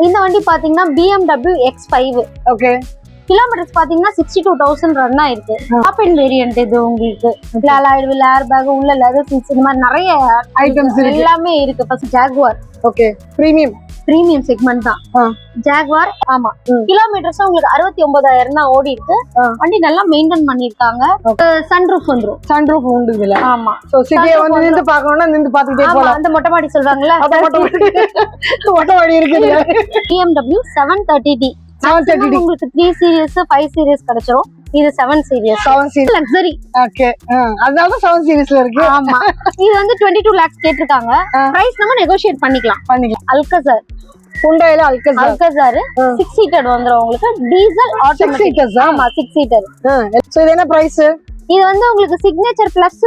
இந்த வண்டி பாத்தீங்கன்னா BMW X5. ஓகே. கிலோமீட்டர்ஸ் பாத்தீங்கன்னா 62,000 ரன் ஆயிருக்கு. டாப் அண்ட் வேரியன்ட் இது உங்களுக்கு. அலாய்ட் வீல், ஏர் பேக், உள்ள லெதர் சீட்ஸ், இந்த மாதிரி நிறைய ஐட்டம்ஸ் எல்லாமே இருக்கு. First Jaguar. Okay. Premium segment தான் ஜாகுவார். ஆமா, கிலோமீட்டர்ஸ் உங்களுக்கு 69,000 தான் ஓடி இருக்கு. வண்டி நல்லா மெயின்டைன் பண்ணிருக்காங்க. சன்ரூஃப் வந்துரும். சன்ரூஃப் உண்டு இல்ல? ஆமா. சோ சிட்டியை வந்து நின்னு பார்க்கணும்னா நின்னு பார்த்துட்டே போலாம். அந்த மொட்டை மாடி சொல்றாங்கல்ல, அந்த மொட்டை மாடி இருக்குது. BMW 730D. உங்களுக்கு 3 சீரிஸ் 5 சீரிஸ் கிடைச்சிரும். இது 7 சீரிஸ். லக்ஸரி. ஓகே. அதனால 7 சீரிஸ்ல இருக்கு. ஆமா. இது வந்து 22 lakhs கேட்டிருக்காங்க. பிரைஸ் நம்ம நெகோஷியேட் பண்ணிக்கலாம். அல்கசார். Hyundaiல அல்கசார் 6 சீட்டர் வந்துரும் உங்களுக்கு. Diesel automatic. ஆமா, 6 சீட்டர். சோ இது என்ன பிரைஸ்? இது வந்து உங்களுக்கு சிக்னேச்சர் பிளஸ்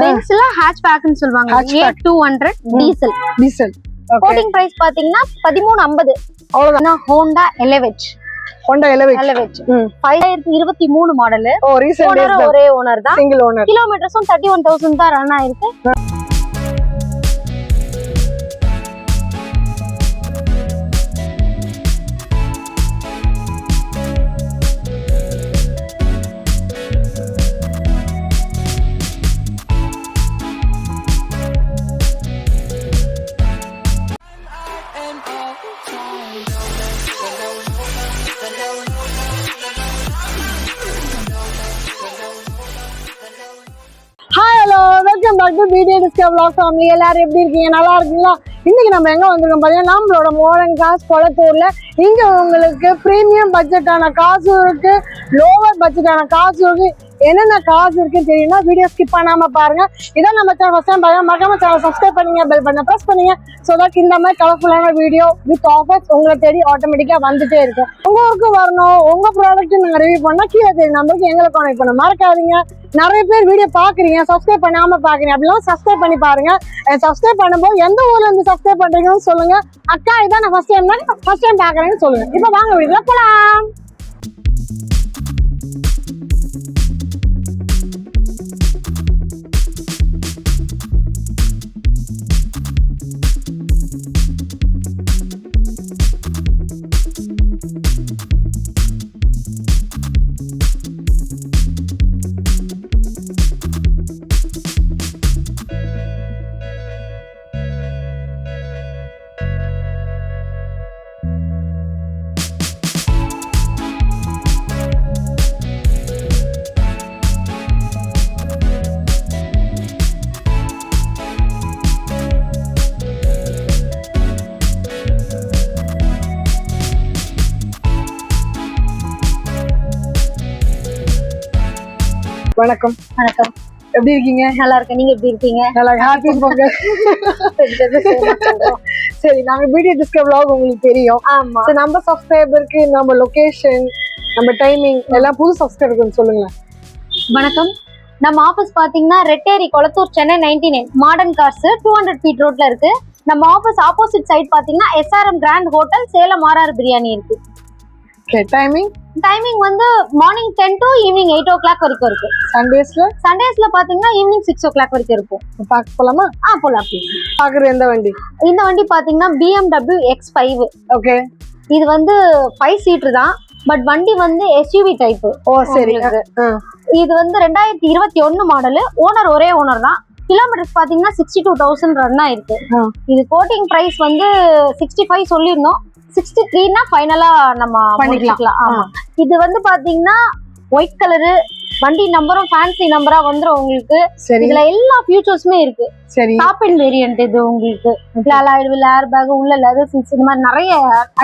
பென்ஸ்ல ஹேட்ச்பேக்னு சொல்வாங்க. A200 diesel. கோட்டிங் பிரைஸ் பாத்தீங்கன்னா 1350. அவ்வளவுதான். Honda Elevate. 2023 மாடல். ஒரே ஓனர் தான். Single owner. கிலோமீட்டர்ஸும் 31,000 தான் ரன் ஆயிருக்கு. Welcome back to BDA Discover Vlog family. எல்லாரும் எப்படி இருக்கீங்க? நல்லா இருக்கீங்களா? இன்னைக்கு நம்ம எங்க வந்திருக்கோம் பாத்தீங்கன்னா, நம்மளோட மோரன் காஸ் கொளத்தூர்ல. இங்க உங்களுக்கு பிரீமியம் பட்ஜெட்டான காசும் இருக்கு, லோவர் பட்ஜெட்டான காசும் இருக்கு. என்னென்ன காசு இருக்குன்னு தெரியும்னா வீடியோ ஸ்கிப் பண்ணாம பாருங்க. இதான் நம்ம சேனல் ஃபர்ஸ்ட் டைம் பாருங்க, மறக்காம சேனல் சப்ஸ்கிரைப் பண்ணுங்க, பெல் பட்டனை பிரஸ் பண்ணுங்க. ஸோ தட் இந்த மாதிரி கலர்ஃபுல்லான வீடியோ வித் ஆஃபர்ஸ் உங்களை தேடி ஆட்டோமேட்டிக்கா வந்துட்டே இருக்கும். உங்க ஊருக்கு வரணும், உங்க ப்ராடக்ட் நாங்க ரிவ்யூ பண்ணா கீழே தெரியும் நம்பருக்கு எங்களை கான்டெக்ட் பண்ண மறக்காதீங்க. நிறைய பேர் வீடியோ பாக்குறீங்க, சப்ஸ்கிரைப் பண்ணாம பாக்குறீங்க. அப்படிலாம் சப்ஸ்கிரைப் பண்ணி பாருங்க. சப்ஸ்கிரைப் பண்ணும்போது எந்த ஊர்ல இருந்து சப்ஸ்கிரைப் பண்றீங்கன்னு சொல்லுங்க. அக்கா இதான் நான் ஃபர்ஸ்ட் டைம் பாக்குறேன்னு சொல்லுங்க. இப்ப வாங்க வீடியோ போலாம். வணக்கம். எப்படி இருக்கீங்க? நல்லா இருக்கேன். நீங்க எப்படி இருக்கீங்க? நல்லா ஹாப்பி பொங்கல். சரி, நாங்க BDA Discover Vlog உங்களுக்கு தெரியும். ஆமா. நம்ம சப்ஸ்கிரைபருக்கு நம்ம லொகேஷன், நம்ம டைமிங் எல்லாம் புது சப்ஸ்கிரைபருக்கு சொல்லுங்க. வணக்கம். நம்ம ஆபீஸ் பாத்தீங்கன்னா Retteri Kolathur, Chennai 99 modern cars 200 feet ரோட்ல இருக்கு. நம்ம ஆபீஸ் ஆப்போசிட் சைட் பாத்தீங்கன்னா SRM grand hotel, Salem RR biryani இருக்கு. டைமிங் வந்து மார்னிங் 10 to ஈவினிங் 8 o'clock வரைக்கும் இருக்கு. சண்டேஸ்ல பாத்தீங்கன்னா ஈவினிங் 6 o'clock வரைக்கும் இருக்கும். பார்க்க போலாமா? போலாம். பாக்குற எந்த வண்டி? இந்த வண்டி பாத்தீங்கன்னா BMW X5. ஓகே. இது வந்து 5 சீட்டர் தான், பட் வண்டி வந்து SUV டைப். சரி. இது வந்து 2021 மாடல். ஓனர் ஒரே ஓனர் தான். கிலோமீட்டர்ஸ் பாத்தீங்கன்னா 62,000 ரன் ஆயிருக்கு. இது கோட்டிங் பிரைஸ் வந்து 65 சொல்லியிருந்தோம். 63னா ஃபைனலா நம்ம பண்ணிக்கலாம். ஆமா. இது வந்து பாத்தீங்கன்னா ஒயிட் கலரு, வண்டி நம்பரும் ஃபேன்சி நம்பரா வந்துரும் உங்களுக்கு. இதுல எல்லா ஃபியூச்சர்ஸுமே இருக்கு. டாப் அண்ட் வேரியன்ட் இது உங்களுக்கு. அலாய்ட் வீல், ஏர் பேக், உள்ள லெதர் சீட்ஸ், இந்த மாதிரி நிறைய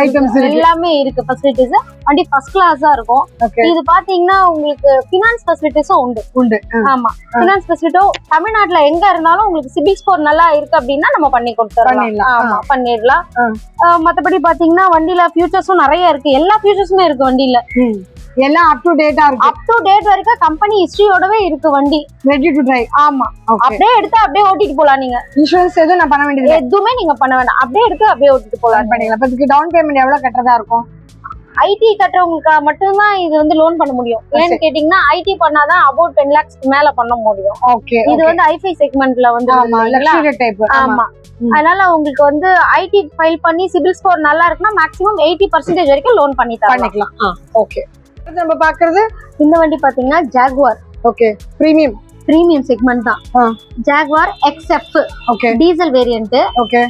ஐட்டம்ஸ் எல்லாமே இருக்கு. ஃபெசிலிட்டிஸ் வண்டி ஃபர்ஸ்ட் கிளாஸா இருக்கும். இது பாத்தீங்கன்னா உங்களுக்கு ஃபினான்ஸ் ஃபெசிலிட்டிஸும் உண்டு. ஆமா, ஃபினான்ஸ் ஃபெசிலிட்டியும் தமிழ்நாட்டுல எங்க இருந்தாலும் உங்களுக்கு சிபில் ஸ்கோர் நல்லா இருக்கு அப்படின்னா நம்ம பண்ணி கொடுத்துடலாம். ஆமா, பண்ணிடலாம். மத்தபடி பாத்தீங்கன்னா வண்டியில ஃபியூச்சர்ஸும் நிறைய இருக்கு. எல்லா ஃபியூச்சர்ஸுமே இருக்கு வண்டியில. எல்லாம் அப் டு டேட்டா இருக்கு. அப் டு டேட் வரைக்கும் கம்பெனி ஹிஸ்டரியோடவே இருக்கு வண்டி. Ready to drive. ஆமா. அப்படியே எடுத்து அப்படியே ஓட்டிட்டு போலாம். நீங்க இன்சூரன்ஸ் எதுவும் நான் பண்ண வேண்டியது எதுவுமே நீங்க பண்ண வேண்டாம். அப்படியே எடுத்து அப்படியே ஓட்டிட்டு போலாம். பண்ணிக்கலாம். அதுக்கு டவுன் பேமெண்ட் எவ்வளவு கட்டறதா இருக்கும்? ஐடி கட்டுறவங்களுக்கு மட்டும்தான் இது வந்து லோன் பண்ண முடியும். ஏன்னு கேட்டீங்கன்னா ஐடி பண்ணாதான் அபவுட் 10 lakhs மேல பண்ண முடியும். ஓகே. இது வந்து ஐஃபை செக்மெண்ட்ல வந்து லக்ஸரி டைப். ஆமா. அதனால உங்களுக்கு வந்து ஐடி ஃபைல் பண்ணி சிபில் ஸ்கோர் நல்லா இருக்குன்னா மேக்ஸிமம் 80% வரைக்கும் லோன் பண்ணிக்கலாம். ஓகே. நம்ம பாக்குறது இந்த வண்டி பாத்தீங்கன்னா ஜாகுவார். ஓகே. பிரீமியம் செக்மெண்ட் தான். Jaguar XF. Okay. Diesel variant. Okay.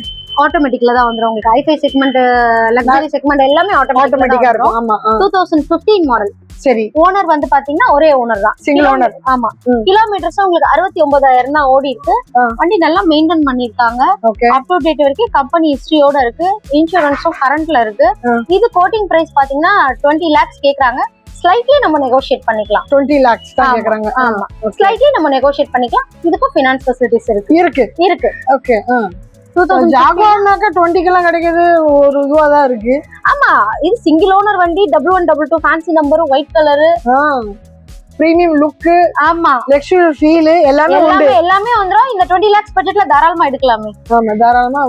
ஆட்டோமேட்டிக்ல தான் வந்துரும் உங்களுக்கு. ஐஃபை செக்மெண்ட், லக்ஸரி செக்மெண்ட் எல்லாமே ஆட்டோமேட்டிக்கா இருக்கும். ஆமா. 2015 மாடல். சரி. ஓனர் வந்து பாத்தீங்கன்னா ஒரே ஓனர் தான், சிங்கிள் ஓனர். ஆமா. கிலோமீட்டர்ஸ் உங்களுக்கு 69,000 தான் ஓடி இருக்கு. வண்டி நல்லா மெயின்டைன் பண்ணிருக்காங்க. அப் டு டேட் வரைக்கும் கம்பெனி ஹிஸ்டரியோட இருக்கு. இன்சூரன்ஸும் கரண்ட்ல இருக்கு. இது கோட்டிங் பிரைஸ் பாத்தீங்கன்னா 20 lakhs கேக்குறாங்க. ஸ்லைட்லி நம்ம நெகோஷியேட் பண்ணிக்கலாம். 20 lakhs தான் கேக்குறாங்க. ஆமா, ஸ்லைட்லி நம்ம நெகோஷியேட் பண்ணிக்கலாம். இதுக்கு ஃபைனான்ஸ் ஃபெசிலிட்டிஸ் இருக்கு. ஓகே. ஜாகுவார்னாக்க 20 எல்லாம் கிடைக்குது, ஒரு இதுவா தான் இருக்கு. ஆமா, இது சிங்கிள் ஓனர் வண்டி, 1122 fancy number, white colour, premium look. ஆமா, லக்ஸரி ஃபீல் எல்லாமே வந்துரும். இந்த 20 lakhs பட்ஜெட்ல தாராளமா எடுக்கலாமே. ஆமா, தாராளமா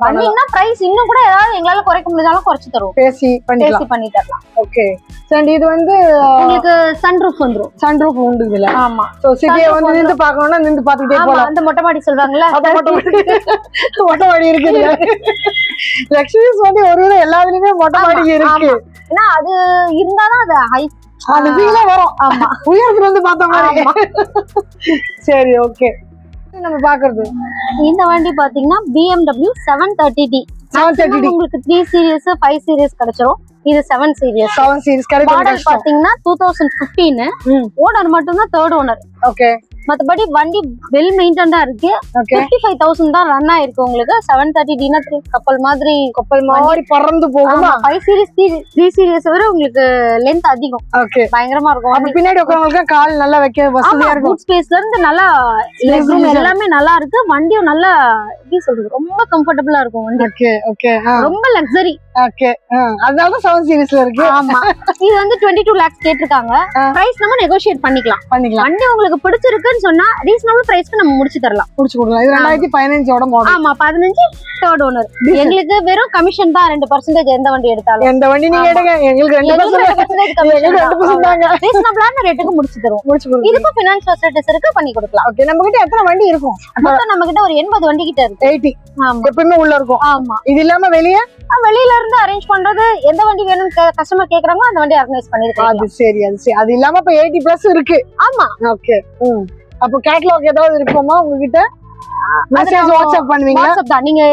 பண்ணீங்கன்னா பிரைஸ் இன்னும் கூட ஏதாவது எங்களால குறைக்க முடிஞ்சாலும் குறைச்சு தருவோம். பேசி பண்ணி தரலாம். ஓகே. சரி, இது வந்து உங்களுக்கு சன்ரூஃப் வந்துரும். சன்ரூஃப் உண்டு இதுல. ஆமா. சோ சிட்டியை வந்து நின்னு பார்க்கணும்னா நின்னு பார்த்துட்டே போலாம். அந்த மொட்டை மாடி சொல்றாங்கல்ல, அந்த மொட்டை மாடி இருக்குது. லக்ஸரிஸ் வந்து ஒருவித எல்லாத்துலயுமே மொட்டை மாடி இருக்கு. ஏன்னா அது இருந்தாதான் அது ஹை அந்த ஃபீலே வரும். ஆமா, உயரத்துல இருந்து பார்த்த மாதிரி. சரி, ஓகே. நம்ம பாக்குறது இந்த வண்டி பாத்தீங்கன்னா BMW 730D. உங்களுக்கு 3 series 5 series கிடைச்சிரும். இது 7 series. மாடல் பாத்தீங்கன்னா 2015. ஓனர் மட்டும் தான் தேர்ட் ஓனர். ஓகே. மத்தபடி வண்டி வெல் மெயின்டைன்டா இருக்கு. 55,000 தான் ரன் ஆயிருக்கு உங்களுக்கு. 730D கப்பல் மாதிரி பறந்து போகுமா? 5 series 3 series வரை உங்களுக்கு லென்த் அதிகம். ஓகே. பயங்கரமா இருக்கும். அப்ப பின்னாடி உட்கார்ந்தவங்களுக்கு கால் நல்லா வைக்க வசதியா இருக்கும். பூட் ஸ்பேஸ்ல இருந்து நல்லா லெக் ரூம் எல்லாமே நல்லா இருக்கு. வண்டியும் நல்லா எப்படி சொல்றது, ரொம்ப கம்ஃபர்ட்டபிளா இருக்கும் வண்டி. ஓகே. ஓகே. ரொம்ப லக்ஸரி. ஓகே. அதனால தான் 7 சீரிஸ்ல இருக்கு. ஆமா. இது வந்து 22 lakhs கேட்டிருக்காங்க. பிரைஸ் நம்ம நெகோஷியேட் பண்ணிக்கலாம். வண்டி உங்களுக்கு பிடிச்சிருக்குன்னு சொன்னா ரீசனபிள் பிரைஸ்க்கு நம்ம முடிச்சு தரலாம். முடிச்சு கொடுக்கலாம். இது 2015 ஓட மாடல். ஆமா, 15 தேர்ட் ஓனர். எங்களுக்கு வெறும் கமிஷன் தான் 2% எந்த வண்டி எடுத்தாலும். எந்த வண்டி நீங்க எடுங்க, எங்களுக்கு 2% கமிஷன் தாங்க. ரீசனபிளான ரேட்டுக்கு முடிச்சு தருவோம். இதுக்கு ஃபைனான்ஸ் ஃபெசிலிட்டிஸ் இருக்கு, பண்ணி கொடுக்கலாம். ஓகே. நம்ம கிட்ட எத்தனை வண்டி இருக்கும்? மொத்தம் நம்ம கிட்ட ஒரு 80 வண்டி கிட்ட இருக்கு. 80. ஆமா, எப்பவுமே உள்ள இருக்கும். ஆமா. இது இல்லாம வெளியில இருந்து அரேஞ்ச் பண்றது, எந்த வண்டி வேணும் கஸ்டமர் கேக்குறாங்களோ அந்த வண்டி ஆர்கனைஸ் பண்ணிருக்கோம். அது சரி. அது இல்லாம இப்ப 80+ இருக்கு. ஆமா. ஓகே. அப்போ கேட்டலாக் ஏதாவது இருக்குமா உங்ககிட்ட? மெசேஜ் வாட்ஸ்அப் பண்ணுவீங்க? வாட்ஸ்அப் தான். நீங்க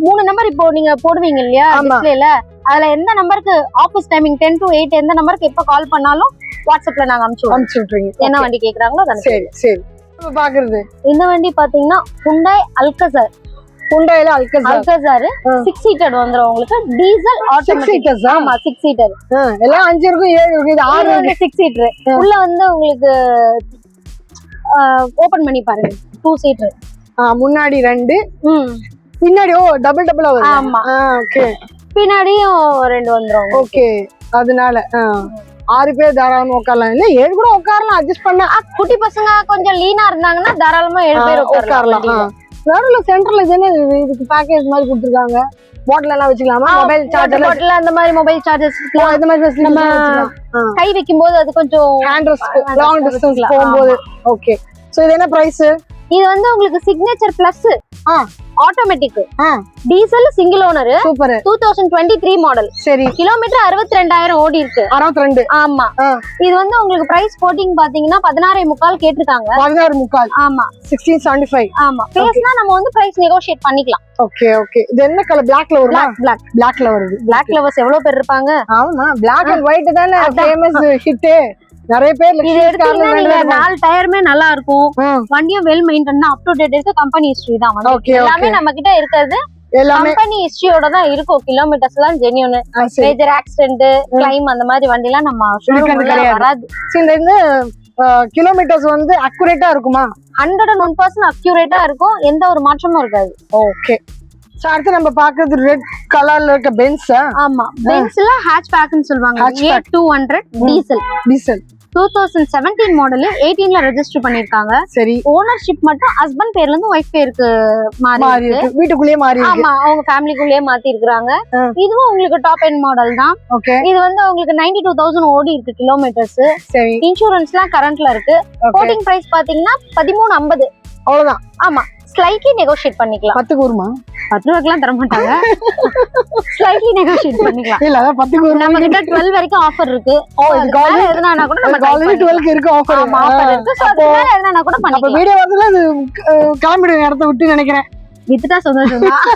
3 நம்பர் இப்போ நீங்க போடுவீங்க இல்லையா டிஸ்ப்ளேல, அதுல எந்த நம்பருக்கு ஆபீஸ் டைமிங் 10 to 8 எந்த நம்பருக்கு எப்ப கால் பண்ணாலும் வாட்ஸ்அப்ல நாங்க அனுப்பிச்சு விட்டுருவீங்க. என்ன வண்டி கேக்குறாங்களோ அத. சரி சரி. நம்ம பாக்குறது இந்த வண்டி பாத்தீங்கன்னா Hyundai Alcazar. Hyundaiல Alcazar 6 seater வந்துரும் உங்களுக்கு. Diesel automatic. ஆமா, 6 seater. எல்லாம் 5 இருக்கும், 7 இருக்கும், இது 6 இருக்கு. 6 seater. உள்ள வந்து உங்களுக்கு ஓபன் பண்ணி பாருங்க. 2 seater. முன்னாடி 2, பின்னாடி டபுள் வருது. ஆமா. ஓகே. பின்னாடியும் 2 வந்துரும். ஓகே. அதனால 6 பேர் தாராளமா உட்காரலாம். இல்ல 7 கூட உட்காரலாம், அட்ஜஸ்ட் பண்ண. குட்டி பசங்க கொஞ்சம் லீனா இருந்தாங்கன்னா தாராளமா 7 பேர் உட்காரலாம். நடுவுல சென்டர்ல இதுக்கு பேக்கேஜ் மாதிரி கொடுத்துருக்காங்க. பாட்டில் எல்லாம் வச்சுக்கலாமா? மொபைல் சார்ஜர் பாட்டில் அந்த மாதிரி மொபைல் சார்ஜர்ஸ் இந்த மாதிரி ஃபெசிலிட்டி வச்சுக்கலாம். கை வைக்கும் போது அது கொஞ்சம் ஹேண்ட் ரெஸ்ட், லாங் டிஸ்டன்ஸ் போகும்போது. ஓகே. சோ இது என்ன பிரைஸ்? இது வந்து உங்களுக்கு signature plus automatic diesel single owner. Super. 2023 model. சரி. கிலோமீட்டர் 62,000 ஓடி இருக்கு. 62. ஆமா. இது வந்து உங்களுக்கு பிரைஸ் கோட்டிங் பாத்தீங்கன்னா 16.25 கேட்டிருக்காங்க. 16.25. ஆமா. 1675. ஆமா. பேசினா நம்ம வந்து பிரைஸ் நெகோஷியேட் பண்ணிக்கலாம். Okay okay. இது என்ன கலர்? பிளாக்ல வருமா? பிளாக்ல வருது. பிளாக் லவர்ஸ் எவ்வளவு பேர் இருப்பாங்க? ஆமா, பிளாக் அண்ட் ஒயிட் தானே ஃபேமஸ் ஹிட். நிறைய பேர் இது எடுத்தீங்கன்னா நீங்க 4 டயருமே நல்லா இருக்கும். வண்டியும் well maintain, up to date இருக்கு. கம்பெனி ஹிஸ்டரி தான் வந்து எல்லாமே நம்ம கிட்ட இருக்கிறது. கம்பெனி ஹிஸ்டரியோட தான் இருக்கும். கிலோமீட்டர்ஸ் எல்லாம் ஜென்யூன். மேஜர் ஆக்சிடென்ட், கிளைம் அந்த மாதிரி வண்டி எல்லாம் நம்ம ஷோரூம்ல வராது. இந்த கிலோமீட்டர்ஸ் வந்து அக்யூரேட்டா இருக்குமா? 101% அக்யூரேட்டா இருக்கும். எந்த ஒரு மாற்றமும் இருக்காது. ஓகே. சோ அடுத்து நம்ம பாக்குறது ரெட் கலர்ல இருக்க பென்ஸ். ஆமா, பென்ஸ்ல ஹேட்ச்பேக்னு சொல்வாங்க. A200 diesel. 2017 மாடல் 18ல ரெஜிஸ்டர் பண்ணிருக்காங்க. சரி, ஓனர்ஷிப் மட்டும் ஹஸ்பண்ட் பேர்ல இருந்து ஒய்ஃப் பேருக்கு மாறி மாறி இருக்கு. இருக்கு, வீட்டுக்குள்ளேயே மாறி இருக்கு. ஆமா, அவங்க ஃபேமிலிக்குள்ளேயே மாத்தி இருக்காங்க. இதுவும் உங்களுக்கு டாப் எண்ட் மாடல் தான். ஓகே, இது வந்து உங்களுக்கு 92,000 ஓடி இருக்கு கிலோமீட்டர்ஸ். சரி, இன்சூரன்ஸ்லாம் கரண்ட்ல இருக்கு. கோட்டிங் பிரைஸ் பாத்தீங்கன்னா 1350. அவ்வளவுதான். ஆமா, ஸ்லைட்லி நெகோஷியேட் பண்ணிக்கலாம். 10 கூறுமா? 10 ரூபாய்க்குலாம் தர மாட்டாங்க. ஸ்லைட்லி நெகோஷியேட் பண்ணிக்கலாம். இல்ல அதான் 10 கூறு. நம்ம கிட்ட 12 வரைக்கும் ஆஃபர் இருக்கு. இதுக்கு ஆல்ரெடி எதுனா கூட நம்ம ஆல்ரெடி 12க்கு இருக்கு ஆஃபர். ஆமா, ஆஃபர் இருக்கு. சோ அதுக்கு மேல எதுனா கூட அப்ப பண்ணிக்கலாம். வீடியோ வரதுல அது கிளம்பிடுங்க இடத்த விட்டு நினைக்கிறேன். வித்துட்டா சந்தோஷம் தான்.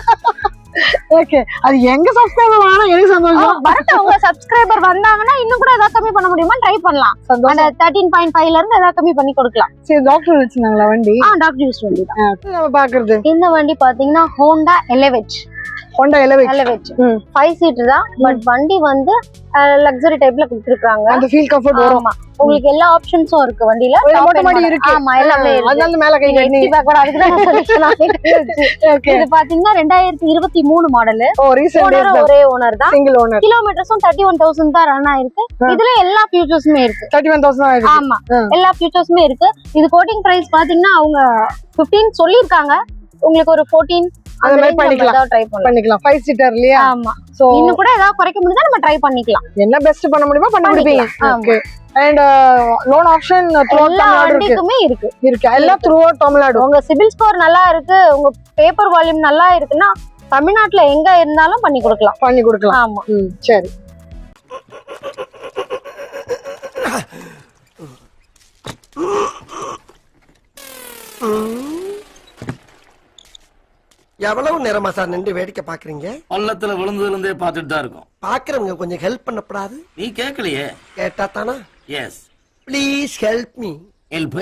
ஓகே, அது எங்க சப்ஸ்கிரைபர் வாங்க எனக்கு சந்தோஷம். வரட்டும், உங்க சப்ஸ்கிரைபர் வந்தாங்கன்னா இன்னும் கூட ஏதாவது கம்மி பண்ண முடியுமா ட்ரை பண்ணலாம். அந்த 13.5ல இருந்து ஏதாவது கம்மி பண்ணி கொடுக்கலாம். சரி, டாக்டர் வச்சிருந்தாங்களா வண்டி? டாக்டர் யூஸ் வண்டி தான் நம்ம பாக்குறது. இந்த வண்டி பாத்தீங்கன்னா ஹோண்டா எலெவேட். ஹோண்டா எலெவேட் 5 சீட்டர் தான். பட் வண்டி வந்து லக்ஸரி டைப்ல கொடுத்திருக்காங்க. அந்த ஃபீல் கம்ஃபர்ட் வரும். உங்களுக்கு எல்லா ஆப்ஷன்ஸும் இருக்கு வண்டியில. ஆட்டோமேட்டிக் இருக்கு. ஆமா, எல்லாமே இருக்கு. அதனால மேல கை கட்டி அதுக்கு தான் சொல்லிட்டேன். ஓகே, இது பாத்தீங்கன்னா 2023 மாடல். ஓ ரீசன்ட் ஒரே ஓனர் தான். Single owner. கிலோமீட்டர்ஸும் 31,000 தான் ரன் ஆயிருக்கு. இதுல எல்லா ஃபியூச்சர்ஸுமே இருக்கு. 31,000 ஆயிருக்கு. ஆமா, எல்லா ஃபியூச்சர்ஸுமே இருக்கு. இது கோட்டிங் பிரைஸ் பாத்தீங்கன்னா அவங்க 15 சொல்லிருக்காங்க. உங்களுக்கு ஒரு 14 அந்த மாதிரி பண்ணிக்கலாம். ட்ரை பண்ணிக்கலாம் 5 சீட்டர் இல்லையா? ஆமா, சோ இன்னும் கூட ஏதாவது குறைக்க முடிஞ்சா நம்ம ட்ரை பண்ணிக்கலாம். என்ன பெஸ்ட் பண்ண முடியுமோ பண்ணி கொடுப்பீங்க. Okay, and loan option through எல்லா தமிழ்நாடு வண்டிக்குமே இருக்கு. எல்லாம் த்ரூ தமிழ்நாடு. உங்க சிபில் ஸ்கோர் நல்லா இருக்கு, உங்க பேப்பர் வால்யூம் நல்லா இருக்குன்னா தமிழ்நாட்டுல எங்க இருந்தாலும் பண்ணி கொடுக்கலாம். பண்ணி கொடுக்கலாம். ஆமா, சரி. எவ்வளவு நேரமா சார் நின்று வேடிக்கை பாக்குறீங்க? பள்ளத்துல விழுந்ததுல இருந்தே பார்த்துட்டு தான் இருக்கும். பாக்குறவங்க கொஞ்சம் ஹெல்ப் பண்ணப்படாது? நீ கேட்கலையே. கேட்டா தானா? Yes, please help me. Help.